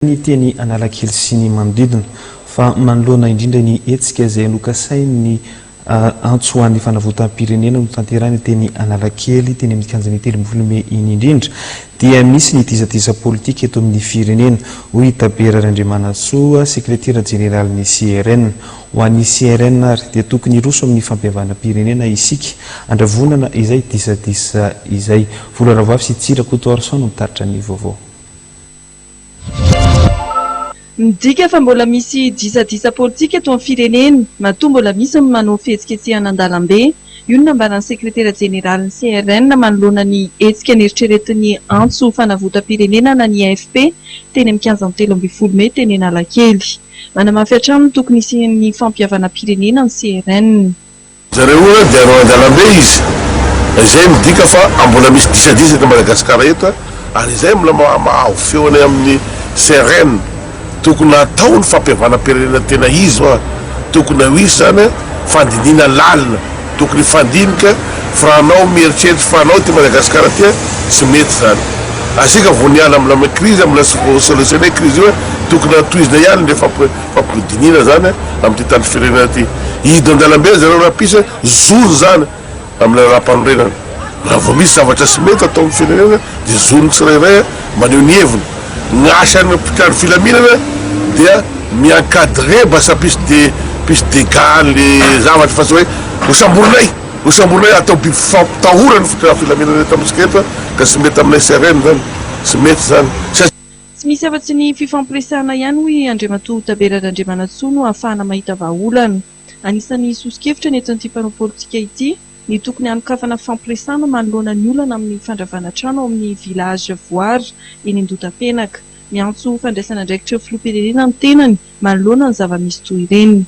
Ny teny Analakely sy ny manodidina fa manoloana indrindra ny hetsika izay nokasain'ny antsoan'ny fanavotam-pirenena no tanterahany teny Analakely teny amin'ny kianjan'ny telo-bolome iny indrindra dia misy ny tizatiza politika eto amin'ny firenena hoy Tabera Randriamanasoa sekretera jeneralin'ny CRN ho an'ny CRN ary dia tokony hiroso amin'ny fampihavana-pirenena isika andravonana izay tizatiza izay volaravavy sy Tsirakoto Arson no mitaritra ny vaovao. Midika fa mbola misy disadisa politika eto amin'ny firenena, matoa mbola misy manao fihetsiketsehana an-dalambe. Io no nambaran'ny sekretera jeneralin'ny CRN manoloana ny hetsika nieritreretin'ny antso fanavotam-pirenena na ny AFP teny amin'ny kianjan'ny telo-bolome teny Analakely. Manamafy hatrany tokony isian'ny fampihavana-pirenena ny CRN. Zareo dia anao an-dalambe izy. Izay midika fa mbola misy disadisa eto Madagasikara eto ary izay mbola mahaho feony amin'ny CRN. Tokony atao ny fampihavana-pirenena tena izy tokony ho izy zany fandinina lalina, tokony fandinika fa anao mieritreritra fa anao ty Madagasikara ty tsy mety zany. Asika vao niala amina crise amina solutionné crise io tokony atoizina ihany le fampidinina zany amin'ny tany firenena ty. Hidina an-dalambe zareo rapisa zoro zany amina raha-panorenana. Raha vao misy zavatra tsy mety atao amin'ny firenena dia zorony tsirairay maneho ny heviny. Gn'asan'ny mpitandro filaminana dia miankadre basa pisy dégâts le zavatra fa hoe hosamborinay atao biby fampitahora ny filaminana eto amintsika eto ka tsy mety aminay CRN zany tsy mety zany. Tsy misy afa-tsy ny fifampiresahana ihany hoy Andriamatoa Tabera Randriamanasoa no ahafahana mahita vahaolana. Anisan'ny sosikevitra ny eton'ity mpanao politika ity ny tokony hanokafana fampiresahana manoloana ny olana amin'ny fandravana trano ao amin'ny village Voary eny Andotapenaka. Miantso fandraisana andraikitra filoham-pirenena ny tenany manoloana ny zava-misy toy ireny.